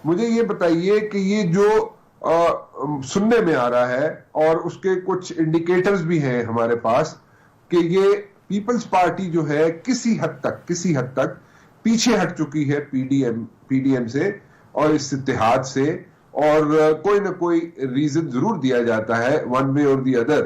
مجھے یہ بتائیے کہ یہ جو سننے میں آ رہا ہے اور اس کے کچھ انڈیکیٹرز بھی ہیں ہمارے پاس کہ یہ پیپلز پارٹی جو ہے کسی حد تک پیچھے ہٹ چکی ہے پی ڈی ایم سے اور اس اتحاد سے، اور کوئی نہ کوئی ریزن ضرور دیا جاتا ہے ون وے اور دی ادر.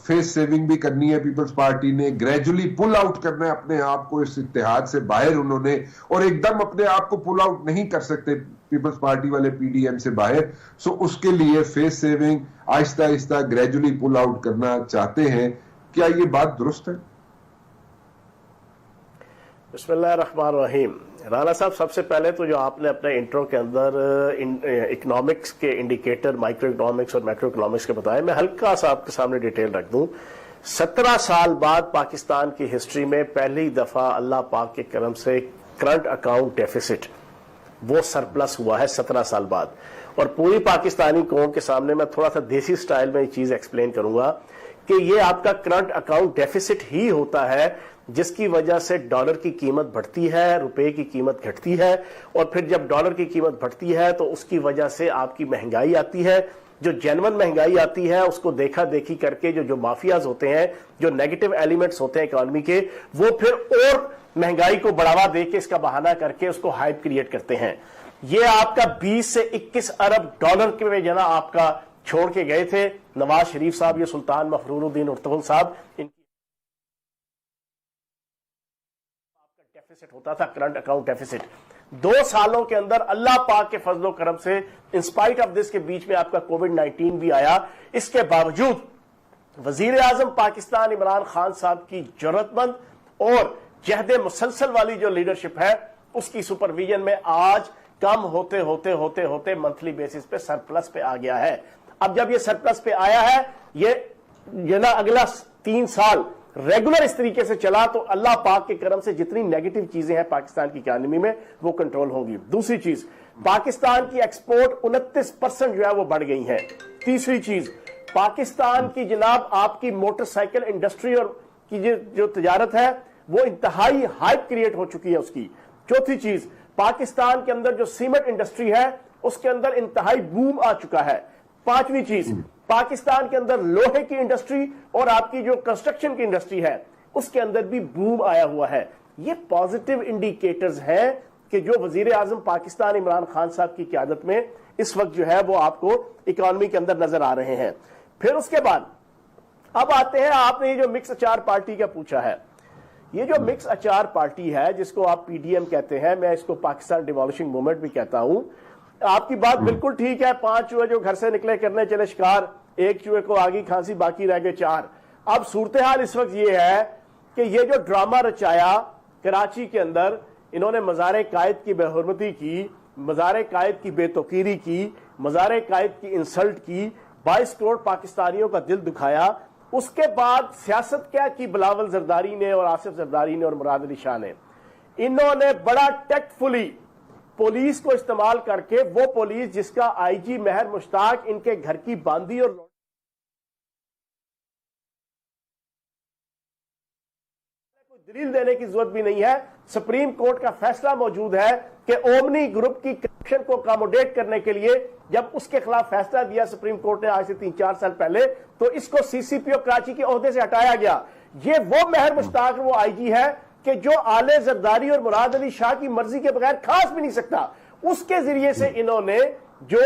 فیس سیونگ بھی کرنی ہے پیپلز پارٹی نے، گریجولی پل آؤٹ کرنا ہے اپنے آپ کو اس اتحاد سے باہر انہوں نے، اور ایک دم اپنے آپ کو پل آؤٹ نہیں کر سکتے پیپلز پارٹی والے پی ڈی ایم سے باہر. سو اس کے لیے فیس سیونگ آہستہ آہستہ گریجولی پل آؤٹ کرنا چاہتے ہیں. کیا یہ بات درست ہے؟ بسم اللہ الرحمن الرحیم. رانا صاحب، سب سے پہلے تو جو آپ نے اپنے انٹرو کے اندر اکنامکس کے انڈیکیٹر مائکرو اکنامکس اور میکرو اکنامکس کے بتائے، میں ہلکا سا آپ کے سامنے ڈیٹیل رکھ دوں. 17 سال بعد پاکستان کی ہسٹری میں پہلی دفعہ اللہ پاک کے کرم سے کرنٹ اکاؤنٹ ڈیفیسٹ وہ سرپلس ہوا ہے 17 سال بعد. اور پوری پاکستانی قوم کے سامنے میں تھوڑا سا دیسی سٹائل میں یہ چیز ایکسپلین کروں گا کہ یہ آپ کا کرنٹ اکاؤنٹ ڈیفیسٹ ہی ہوتا ہے جس کی وجہ سے ڈالر کی قیمت بڑھتی ہے، روپے کی قیمت گھٹتی ہے، اور پھر جب ڈالر کی قیمت بڑھتی ہے تو اس کی وجہ سے آپ کی مہنگائی آتی ہے. جو جینون مہنگائی آتی ہے اس کو دیکھا دیکھی کر کے جو مافیاز ہوتے ہیں، جو نیگیٹو ایلیمنٹس ہوتے ہیں اکانومی کے، وہ پھر اور مہنگائی کو بڑھاوا دے کے اس کا بہانہ کر کے اس کو ہائپ کریٹ کرتے ہیں. یہ آپ کا 20 سے 21 ارب ڈالر کے جنا آپ کا چھوڑ کے گئے تھے نواز شریف صاحب، یہ سلطان مفرور الدین ارطغرل صاحب، ڈیفیسٹ ہوتا تھا کرنٹ اکاؤنٹ ڈیفیسٹ. 2 سالوں کے اندر اللہ پاک کے فضل و کرم سے انسپائٹ آف دس کے بیچ میں آپ کا کووڈ-19 بھی آیا، اس کے باوجود وزیر اعظم پاکستان عمران خان صاحب کی جرأت مند اور جہد مسلسل والی جو لیڈرشپ ہے اس کی سپرویژن میں آج کم ہوتے ہوتے ہوتے ہوتے منتھلی بیسس پہ سرپلس پہ آ گیا ہے. اب جب یہ سرپلس پہ آیا ہے، یہ نا اگلا 3 سال ریگولر اس طریقے سے چلا تو اللہ پاک کے کرم سے جتنی نیگیٹو چیزیں ہیں پاکستان کی اکانومی میں وہ کنٹرول ہوں گی. دوسری چیز، پاکستان کی ایکسپورٹ 29% جو ہے وہ بڑھ گئی ہے. تیسری چیز، پاکستان کی جناب آپ کی موٹر سائیکل انڈسٹری اور کی جو تجارت ہے وہ انتہائی ہائپ کریٹ ہو چکی ہے اس کی. چوتھی چیز، پاکستان کے اندر جو سیمنٹ انڈسٹری ہے اس کے اندر انتہائی بوم آ چکا ہے. پانچویں چیز، پاکستان کے اندر لوہے کی انڈسٹری اور آپ کی جو کنسٹرکشن کی انڈسٹری ہے اس کے اندر بھی بوم آیا ہوا ہے. یہ پازیٹیو انڈیکیٹرز ہیں کہ جو وزیر اعظم پاکستان عمران خان صاحب کی قیادت میں اس وقت جو ہے وہ آپ کو اکانومی کے اندر نظر آ رہے ہیں. پھر اس کے بعد اب آتے ہیں، آپ نے یہ جو مکس اچار پارٹی کا پوچھا ہے، یہ جو مکس اچار پارٹی ہے جس کو آپ پی ڈی ایم کہتے ہیں، میں اس کو پاکستان ڈیمولشنگ موومنٹ بھی کہتا ہوں. آپ کی بات بالکل ٹھیک ہے، 5 چوہے جو گھر سے نکلے کرنے چلے شکار، 1 چوہے کو آگی کھانسی باقی رہ گئے 4. اب صورتحال اس وقت یہ ہے کہ یہ جو ڈرامہ رچایا کراچی کے اندر، انہوں نے مزار قائد کی بے حرمتی کی، مزار قائد کی بے توقیری کی، مزار قائد کی انسلٹ کی، 22 کروڑ پاکستانیوں کا دل دکھایا. اس کے بعد سیاست کیا کی بلاول زرداری نے اور آصف زرداری نے اور مراد علی شاہ نے، انہوں نے بڑا ٹیکٹ فلی پولیس کو استعمال کر کے، وہ پولیس جس کا آئی جی مہر مشتاق ان کے گھر کی باندھی اور کوئی دلیل دینے کی ضرورت بھی نہیں ہے. سپریم کورٹ کا فیصلہ موجود ہے کہ اومنی گروپ کی کرپشن کو اکاموڈیٹ کرنے کے لیے جب اس کے خلاف فیصلہ دیا سپریم کورٹ نے آج سے 3-4 سال پہلے، تو اس کو سی سی پی او کراچی کے عہدے سے ہٹایا گیا. یہ وہ مہر مشتاق وہ آئی جی ہے کہ جو آلے زرداری اور مراد علی شاہ کی مرضی کے بغیر کھاس بھی نہیں سکتا. اس کے ذریعے سے انہوں نے جو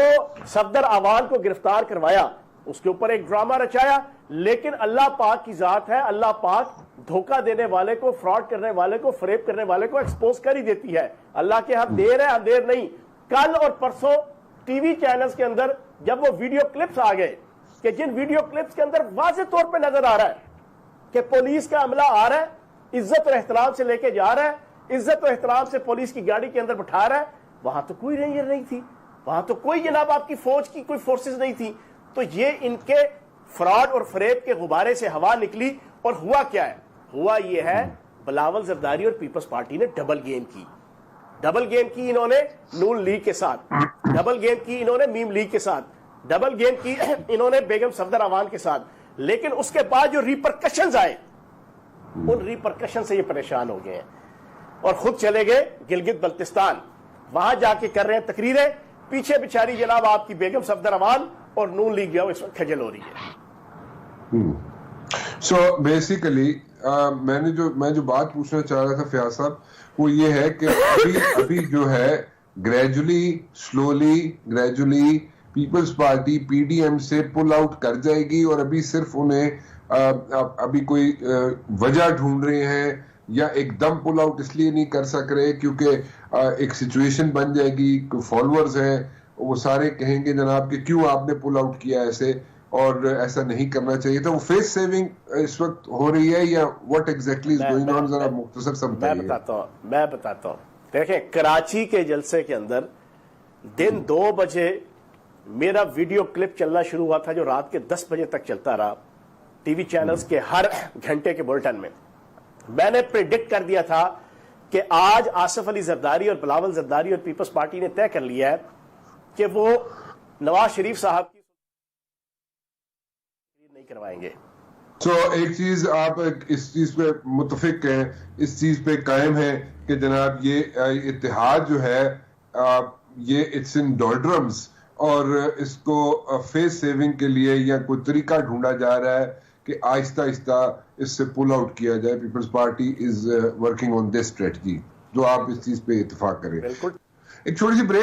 صفدر اعوان کو گرفتار کروایا اس کے اوپر ایک ڈرامہ رچایا. لیکن اللہ پاک کی ذات ہے، اللہ پاک دھوکہ دینے والے کو، فراڈ کرنے والے کو، فریب کرنے والے کو ایکسپوز کر ہی دیتی ہے. اللہ کے ہاں دیر ہے اندھیر نہیں. کل اور پرسوں ٹی وی چینلز کے اندر جب وہ ویڈیو کلپس آ گئے کہ جن ویڈیو کلپس کے اندر واضح طور پہ نظر آ رہا ہے کہ پولیس کا عملہ آ رہا ہے، عزت اور احترام سے لے کے جا رہا ہے، عزت اور احترام سے پولیس کی گاڑی کے اندر بٹھا رہا ہے، وہاں تو کوئی رینجر نہیں تھی، وہاں تو کوئی جناب آپ کی فوج کی کوئی فورسز نہیں تھی. تو یہ ان کے فراڈ اور فریب کے غبارے سے ہوا نکلی. اور ہوا کیا ہے؟ ہوا یہ ہے بلاول زرداری اور پیپلز پارٹی نے ڈبل گیم کی. ڈبل گیم کی انہوں نے نون لیگ کے ساتھ، ڈبل گیم کی انہوں نے میم لیگ کے ساتھ، ڈبل گیم کی انہوں نے بیگم صفدر اعوان کے ساتھ. لیکن اس کے بعد جو ریپرکشنز آئے ان ریپرکشن سے یہ پریشان ہو گئے ہیں اور خود چلے گئے گلگت بلتستان. وہاں جا کے کر رہے ہیں تقریریں, پیچھے بیچاری جناب آپ کی بیگم صفدر امان اور نون لیگ جو اس وقت کھجل ہو رہی ہے. سو بیسیکلی میں جو بات پوچھنا چاہ رہا تھا فیاض صاحب, وہ یہ ہے کہ ابھی جو ہے gradually Peoples Party P D M سے پل آؤٹ کر جائے گی, اور ابھی صرف انہیں ابھی کوئی وجہ ڈھونڈ رہے ہیں, یا ایک دم پل آؤٹ اس لیے نہیں کر سک رہے کیونکہ ایک سچویشن بن جائے گی, فالوورز ہیں وہ سارے کہیں گے جناب کہ کیوں آپ نے پل آؤٹ کیا ایسے, اور ایسا نہیں کرنا چاہیے تھا. وہ فیس سیونگ اس وقت ہو رہی ہے یا what exactly is going on, ذرا مختصر سا بتائیے. میں بتاتا ہوں. دیکھیں, کراچی کے جلسے کے اندر دن 2 بجے میرا ویڈیو کلپ چلنا شروع ہوا تھا, جو رات کے 10 بجے تک چلتا رہا ٹی وی چینلز کے ہر گھنٹے کے بلٹن میں. میں نے پریڈکٹ کر دیا تھا کہ آج آصف علی زرداری اور بلاول زرداری اور پیپلز پارٹی نے طے کر لیا ہے کہ وہ نواز شریف صاحب کی نہیں کروائیں گے. تو ایک چیز آپ اس چیز پہ متفق ہیں, اس چیز پہ قائم ہیں کہ جناب یہ اتحاد جو ہے یہ اٹس ان ڈولڈرمز, اور اس کو فیس سیونگ کے لیے یا کوئی طریقہ ڈھونڈا جا رہا ہے کہ آہستہ آہستہ اس سے پل آؤٹ کیا جائے. Peoples Party is working on this strategy, جو آپ اس چیز پہ اتفاق کریں. بالکل. ایک چھوٹی سی بریک.